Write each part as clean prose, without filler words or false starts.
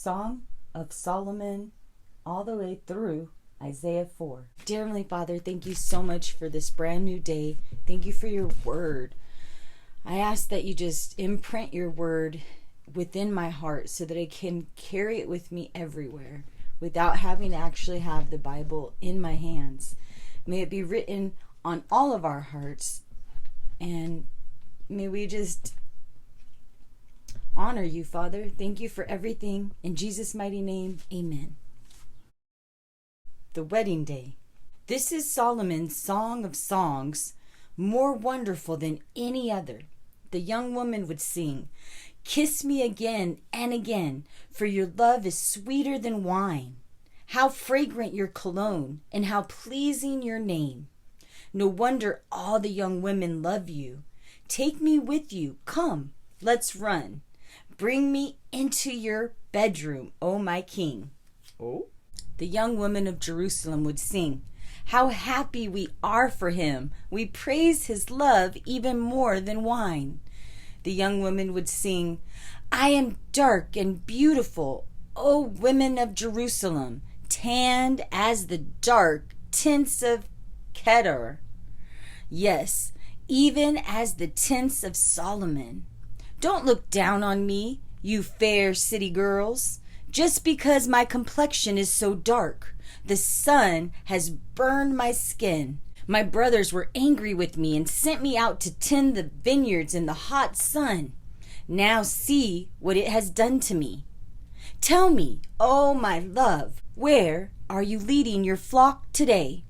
Song of Solomon all the way through Isaiah 4. Dear Heavenly Father, thank you so much for this brand new day. Thank you for your word. I ask that you just imprint your word within my heart so that I can carry it with me everywhere without having to actually have the Bible in my hands. May it be written on all of our hearts, and may we just honor you, Father. Thank you for everything. In Jesus' mighty name, amen. The wedding day. This is Solomon's Song of Songs, more wonderful than any other. The young woman would sing, "Kiss me again and again, for your love is sweeter than wine. How fragrant your cologne, and how pleasing your name. No wonder all the young women love you. Take me with you, come, let's run. Bring me into your bedroom, O my king." Oh. The young women of Jerusalem would sing, "How happy we are for him. We praise his love even more than wine." The young women would sing, "I am dark and beautiful, O women of Jerusalem, tanned as the dark tints of Kedar. Yes, even as the tints of Solomon. Don't look down on me, you fair city girls. Just because my complexion is so dark, the sun has burned my skin. My brothers were angry with me and sent me out to tend the vineyards in the hot sun. Now see what it has done to me. Tell me, oh my love, where are you leading your flock today?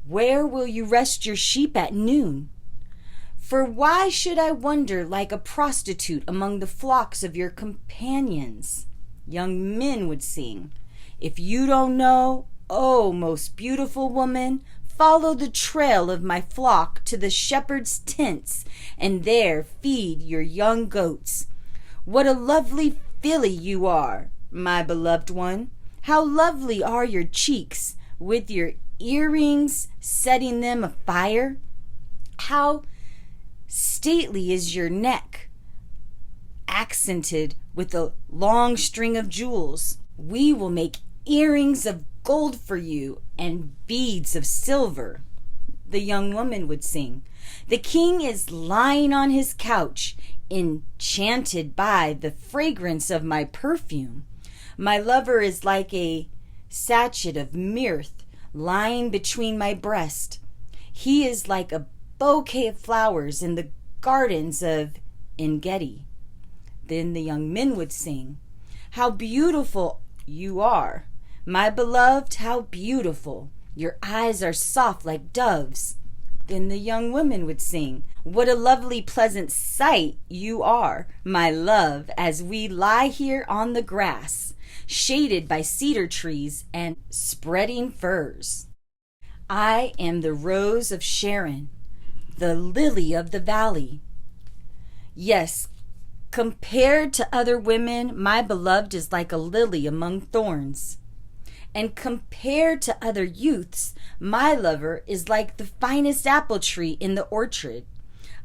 Where will you rest your sheep at noon? For why should I wander like a prostitute among the flocks of your companions?" Young men would sing, "If you don't know, oh most beautiful woman, follow the trail of my flock to the shepherd's tents, and there feed your young goats. What a lovely filly you are, my beloved one. How lovely are your cheeks, with your earrings setting them afire. How stately is your neck, accented with a long string of jewels. We will make earrings of gold for you and beads of silver." The young woman would sing, "The king is lying on his couch, enchanted by the fragrance of my perfume. My lover is like a sachet of myrrh lying between my breast. He is like a bouquet of flowers in the gardens of En-Gedi." Then the young men would sing, "How beautiful you are, my beloved, how beautiful. Your eyes are soft like doves." Then the young women would sing, "What a lovely pleasant sight you are, my love, as we lie here on the grass, shaded by cedar trees and spreading firs. I am the rose of Sharon, the lily of the valley. Yes, compared to other women, my beloved is like a lily among thorns. And compared to other youths, my lover is like the finest apple tree in the orchard.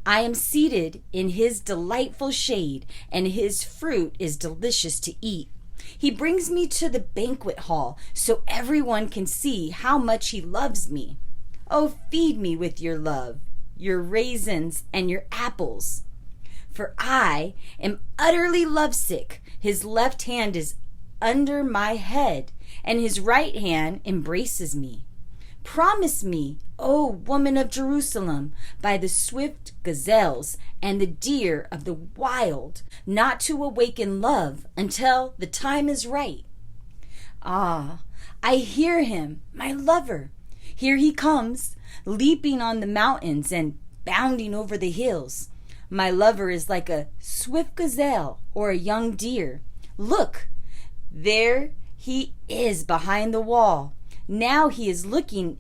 I am seated in his delightful shade, and his fruit is delicious to eat. He brings me to the banquet hall so everyone can see how much he loves me. Oh, feed me with your love, your raisins and your apples. For I am utterly lovesick. His left hand is under my head, and his right hand embraces me. Promise me, O woman of Jerusalem, by the swift gazelles and the deer of the wild, not to awaken love until the time is right. Ah, I hear him, my lover. Here he comes, leaping on the mountains and bounding over the hills. My lover is like a swift gazelle or a young deer. Look, there he is behind the wall. Now he is looking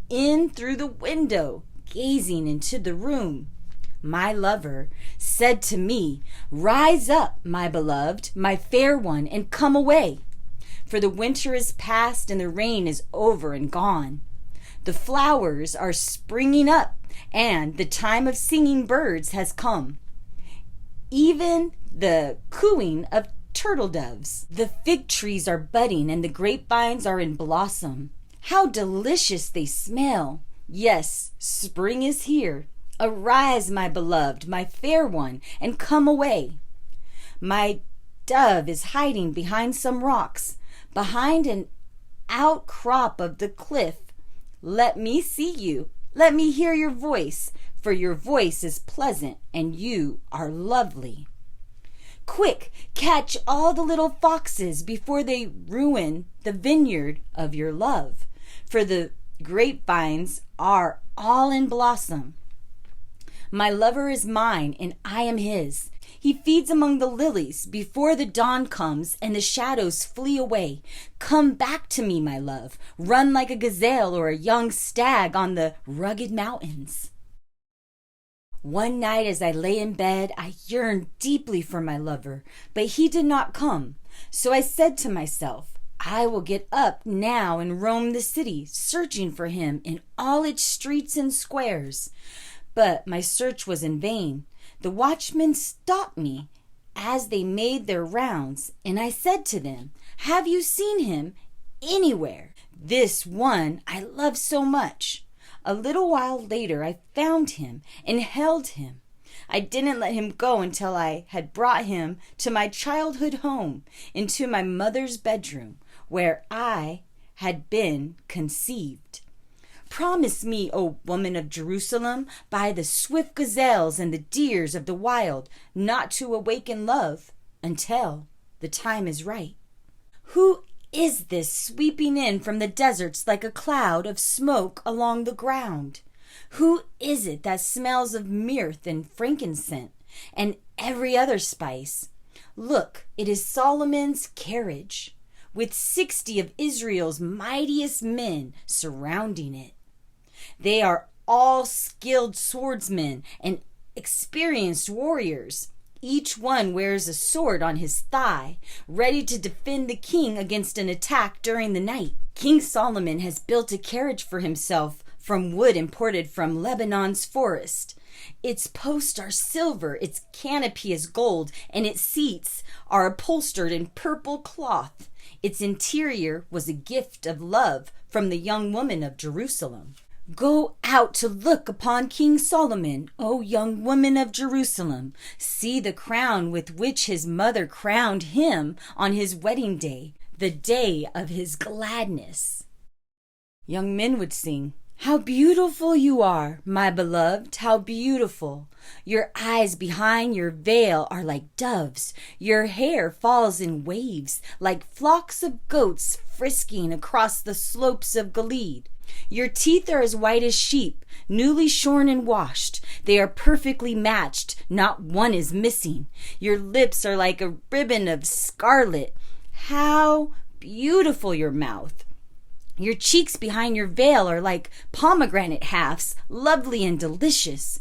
in through the window, gazing into the room. My lover said to me, Rise up, my beloved, my fair one, and come away. For the winter is past and the rain is over and gone. The flowers are springing up, and the time of singing birds has come. Even the cooing of turtle doves. The fig trees are budding and the grapevines are in blossom. How delicious they smell! Yes, spring is here. Arise, my beloved, my fair one, and come away. My dove is hiding behind some rocks, behind an outcrop of the cliff. Let me see you. Let me hear your voice, for your voice is pleasant and you are lovely. Quick, catch all the little foxes before they ruin the vineyard of your love, for the grapevines are all in blossom. My lover is mine and I am his. He feeds among the lilies before the dawn comes and the shadows flee away. Come back to me, my love. Run like a gazelle or a young stag on the rugged mountains. One night as I lay in bed, I yearned deeply for my lover, but he did not come. So I said to myself, I will get up now and roam the city, searching for him in all its streets and squares. But my search was in vain. The watchmen stopped me as they made their rounds, and I said to them, have you seen him anywhere? This one I love so much. A little while later I found him and held him. I didn't let him go until I had brought him to my childhood home, into my mother's bedroom, where I had been conceived. Promise me, O woman of Jerusalem, by the swift gazelles and the deers of the wild, not to awaken love until the time is right. Who is this sweeping in from the deserts like a cloud of smoke along the ground? Who is it that smells of myrrh and frankincense and every other spice? Look, it is Solomon's carriage, with 60 of Israel's mightiest men surrounding it. They are all skilled swordsmen and experienced warriors. Each one wears a sword on his thigh, ready to defend the king against an attack during the night. King Solomon has built a carriage for himself from wood imported from Lebanon's forest. Its posts are silver, its canopy is gold, and its seats are upholstered in purple cloth. Its interior was a gift of love from the young woman of Jerusalem. Go out to look upon King Solomon, O young woman of Jerusalem. See the crown with which his mother crowned him on his wedding day, the day of his gladness. Young men would sing, how beautiful you are, my beloved, how beautiful. Your eyes behind your veil are like doves. Your hair falls in waves like flocks of goats frisking across the slopes of Gilead. Your teeth are as white as sheep, newly shorn and washed. They are perfectly matched, not one is missing. Your lips are like a ribbon of scarlet. How beautiful your mouth! Your cheeks behind your veil are like pomegranate halves, lovely and delicious.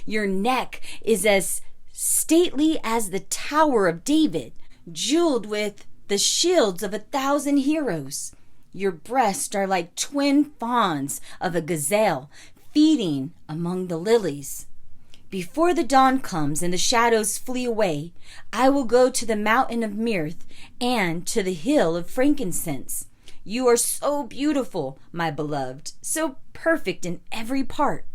Your neck is as stately as the Tower of David, jeweled with the shields of 1,000 heroes. Your breasts are like twin fawns of a gazelle, feeding among the lilies. Before the dawn comes and the shadows flee away, I will go to the mountain of myrrh and to the hill of frankincense. You are so beautiful, my beloved, so perfect in every part.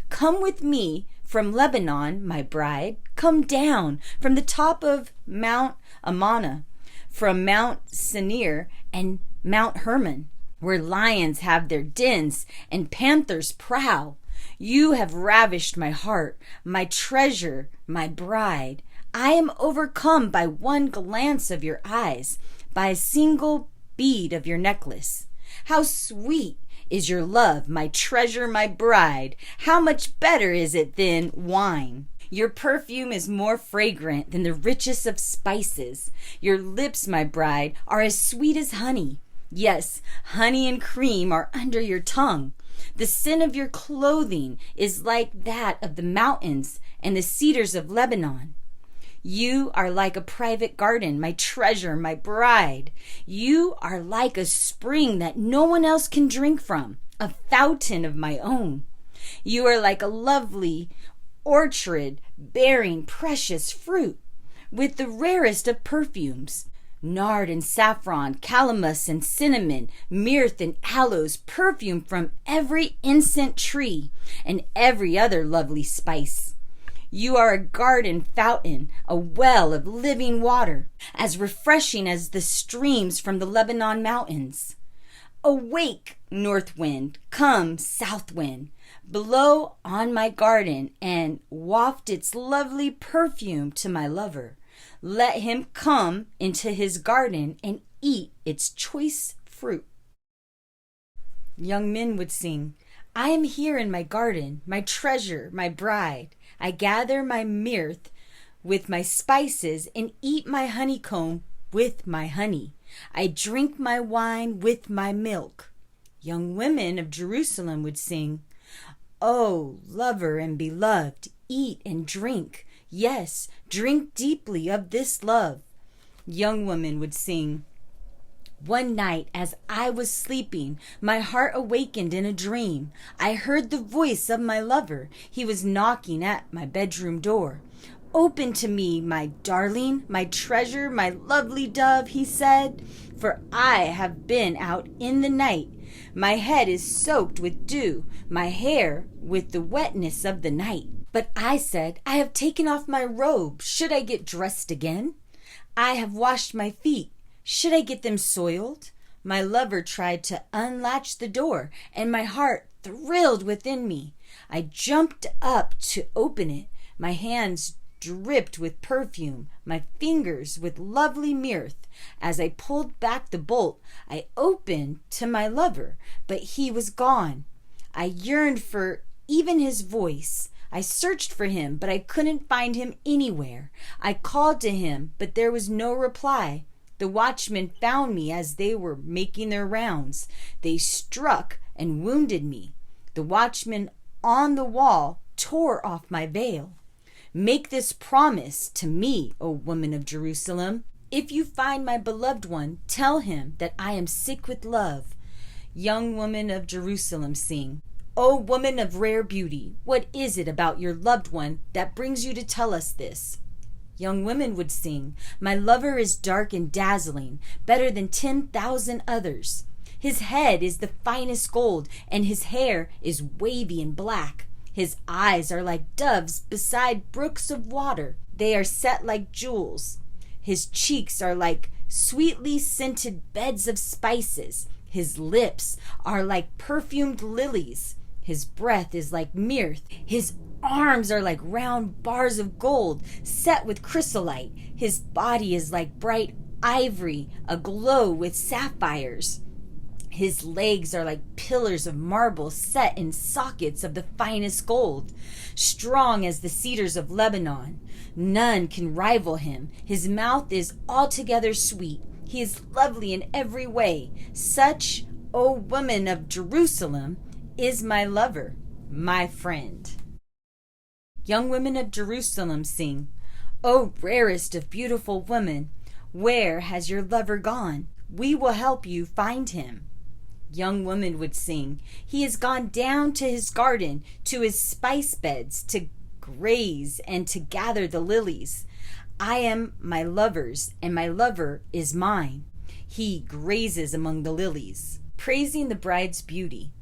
Come with me from Lebanon, my bride. Come down from the top of Mount Amana, from Mount Senir and Mount Hermon, where lions have their dens and panthers prowl. You have ravished my heart, my treasure, my bride. I am overcome by one glance of your eyes, by a single bead of your necklace. How sweet is your love, my treasure, my bride. How much better is it than wine. Your perfume is more fragrant than the richest of spices. Your lips, my bride, are as sweet as honey. Yes, honey and cream are under your tongue. The scent of your clothing is like that of the mountains and the cedars of Lebanon. You are like a private garden, my treasure, my bride. You are like a spring that no one else can drink from, a fountain of my own. You are like a lovely orchard bearing precious fruit. with the rarest of perfumes, nard and saffron, calamus and cinnamon, myrrh and aloes, perfume from every incense tree, and every other lovely spice. You are a garden fountain, a well of living water, as refreshing as the streams from the Lebanon mountains. Awake, north wind, come, south wind, blow on my garden and waft its lovely perfume to my lover. Let him come into his garden and eat its choice fruit. Young men would sing, I am here in my garden, my treasure, my bride. I gather my myrrh with my spices and eat my honeycomb with my honey. I drink my wine with my milk. Young women of Jerusalem would sing, O lover and beloved, eat and drink. Yes, drink deeply of this love. Young women would sing, One night as I was sleeping, my heart awakened in a dream. I heard the voice of my lover. He was knocking at my bedroom door. Open to me, my darling, my treasure, my lovely dove, he said, for I have been out in the night. My head is soaked with dew, my hair with the wetness of the night. But I said, I have taken off my robe. Should I get dressed again? I have washed my feet. Should I get them soiled? My lover tried to unlatch the door, and my heart thrilled within me. I jumped up to open it. My hands dripped with perfume, my fingers with lovely myrrh. As I pulled back the bolt, I opened to my lover, but he was gone. I yearned for even his voice. I searched for him, but I couldn't find him anywhere. I called to him, but there was no reply. The watchmen found me as they were making their rounds. They struck and wounded me. The watchman on the wall tore off my veil. Make this promise to me, O woman of Jerusalem. If you find my beloved one, tell him that I am sick with love. Young woman of Jerusalem, sing. O woman of rare beauty, what is it about your loved one that brings you to tell us this? Young women would sing, my lover is dark and dazzling, better than 10,000 others. His head is the finest gold, and his hair is wavy and black. His eyes are like doves beside brooks of water. They are set like jewels. His cheeks are like sweetly scented beds of spices. His lips are like perfumed lilies. His breath is like myrrh. His arms are like round bars of gold set with chrysolite. His body is like bright ivory, aglow with sapphires. His legs are like pillars of marble set in sockets of the finest gold, strong as the cedars of Lebanon. None can rival him. His mouth is altogether sweet. He is lovely in every way. Such, O woman of Jerusalem, is my lover, my friend. Young women of Jerusalem, sing. O rarest of beautiful women, where has your lover gone? We will help you find him. Young women would sing, he has gone down to his garden, to his spice beds, to graze and to gather the lilies. I am my lover's, and my lover is mine. He grazes among the lilies. Praising the bride's beauty,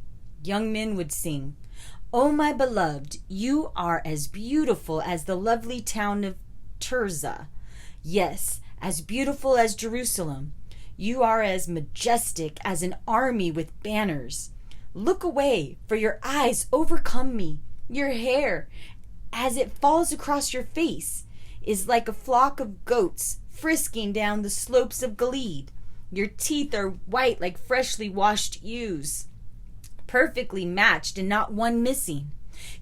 young men would sing, O my beloved, you are as beautiful as the lovely town of Tirzah. Yes, as beautiful as Jerusalem. You are as majestic as an army with banners. Look away, for your eyes overcome me. Your hair, as it falls across your face, is like a flock of goats frisking down the slopes of Gilead. Your teeth are white like freshly washed ewes, perfectly matched and not one missing.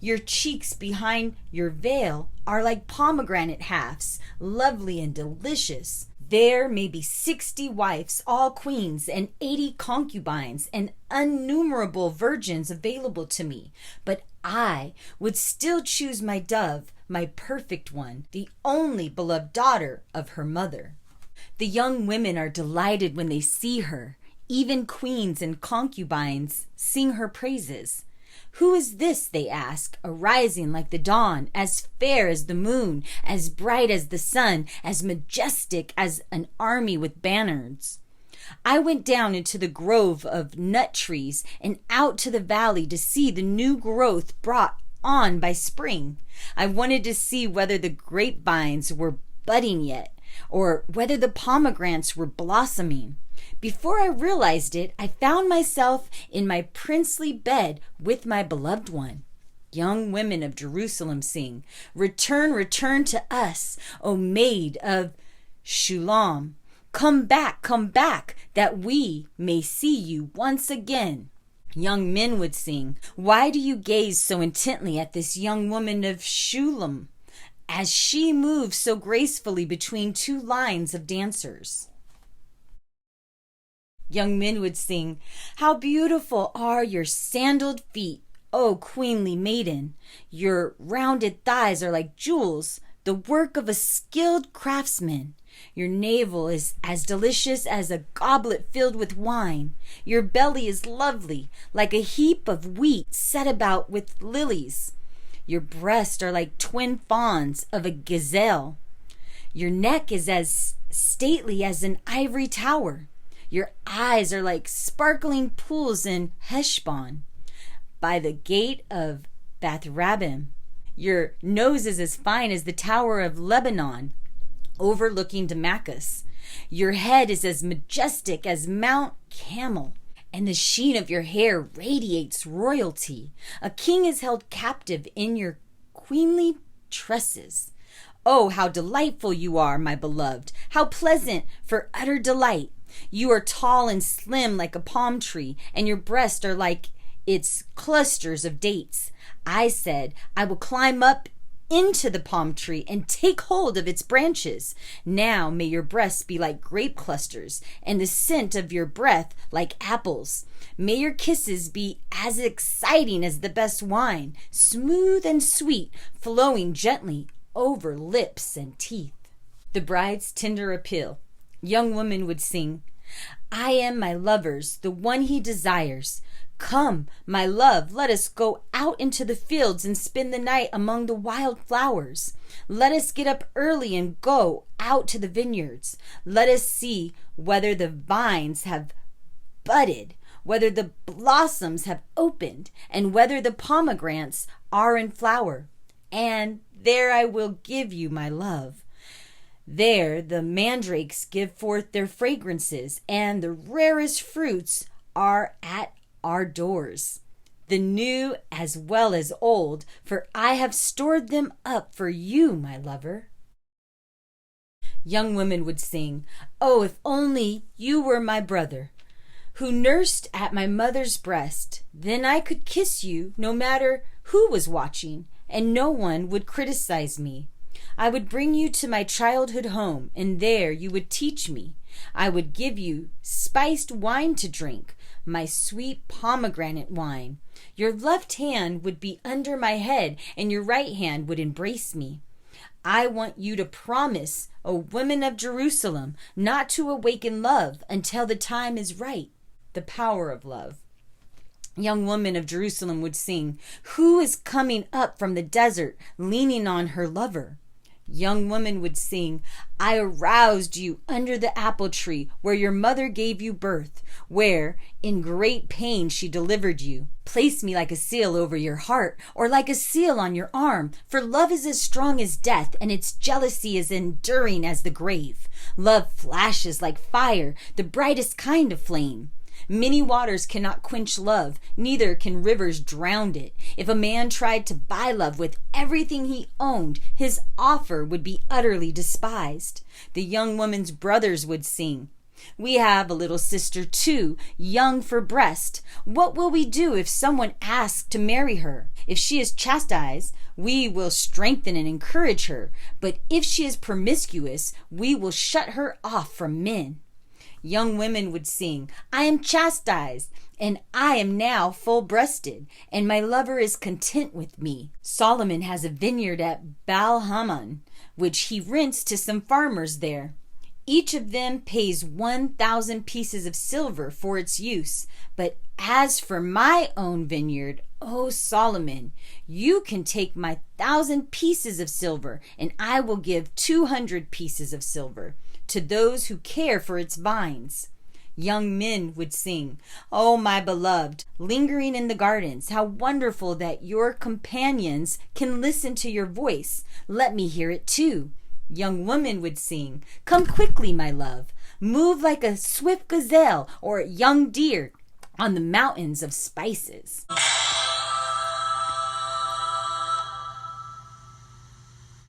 Your cheeks behind your veil are like pomegranate halves, lovely and delicious. There may be 60 wives, all queens, and 80 concubines, and innumerable virgins available to me. But I would still choose my dove, my perfect one, the only beloved daughter of her mother. The young women are delighted when they see her. Even queens and concubines sing her praises. Who is this, they ask, arising like the dawn, as fair as the moon, as bright as the sun, as majestic as an army with banners? I went down into the grove of nut trees and out to the valley to see the new growth brought on by spring. I wanted to see whether the grapevines were budding yet, or whether the pomegranates were blossoming. Before I realized it, I found myself in my princely bed with my beloved one. Young women of Jerusalem sing, "Return, return to us, O maid of Shulam. Come back, that we may see you once again." Young men would sing, "Why do you gaze so intently at this young woman of Shulam, as she moves so gracefully between two lines of dancers?" Young men would sing, "How beautiful are your sandaled feet, O queenly maiden! Your rounded thighs are like jewels, the work of a skilled craftsman. Your navel is as delicious as a goblet filled with wine. Your belly is lovely, like a heap of wheat set about with lilies. Your breasts are like twin fawns of a gazelle. Your neck is as stately as an ivory tower. Your eyes are like sparkling pools in Heshbon, by the gate of Bath-rabbim. Your nose is as fine as the tower of Lebanon, overlooking Damascus. Your head is as majestic as Mount Carmel, and the sheen of your hair radiates royalty. A king is held captive in your queenly tresses. Oh, how delightful you are, my beloved! How pleasant for utter delight! You are tall and slim like a palm tree, and your breasts are like its clusters of dates. I said, I will climb up into the palm tree and take hold of its branches. Now may your breasts be like grape clusters, and the scent of your breath like apples. May your kisses be as exciting as the best wine, smooth and sweet, flowing gently over lips and teeth." The bride's tender appeal. Young women would sing, "I am my lover's, the one he desires. Come, my love, let us go out into the fields and spend the night among the wild flowers. Let us get up early and go out to the vineyards. Let us see whether the vines have budded, whether the blossoms have opened, and whether the pomegranates are in flower. And there I will give you my love. There the mandrakes give forth their fragrances, and the rarest fruits are at our doors, the new as well as old, for I have stored them up for you, my lover." Young women would sing, "Oh, if only you were my brother, who nursed at my mother's breast, then I could kiss you no matter who was watching, and no one would criticize me. I would bring you to my childhood home, and there you would teach me. I would give you spiced wine to drink, my sweet pomegranate wine. Your left hand would be under my head, and your right hand would embrace me. I want you to promise, O women of Jerusalem, not to awaken love until the time is right." The power of love. Young women of Jerusalem would sing, "Who is coming up from the desert, leaning on her lover?" Young women would sing, "I aroused you under the apple tree where your mother gave you birth, where in great pain she delivered you. Place me like a seal over your heart, or like a seal on your arm, for love is as strong as death, and its jealousy is enduring as the grave. Love flashes like fire, the brightest kind of flame. Many waters cannot quench love, neither can rivers drown it. If a man tried to buy love with everything he owned, his offer would be utterly despised." The young woman's brothers would sing, "We have a little sister too, young for breast. What will we do if someone asks to marry her? If she is chastised, we will strengthen and encourage her. But if she is promiscuous, we will shut her off from men." Young women would sing, "I am chastised, and I am now full-breasted, and my lover is content with me." Solomon has a vineyard at Baal-Hamon, which he rents to some farmers there. Each of them pays 1,000 pieces of silver for its use. But as for my own vineyard, Oh, Solomon, you can take my 1,000 pieces of silver, and I will give 200 pieces of silver to those who care for its vines. Young men would sing, "Oh, my beloved, lingering in the gardens, how wonderful that your companions can listen to your voice. Let me hear it too." Young women would sing, "Come quickly, my love. Move like a swift gazelle or a young deer on the mountains of spices."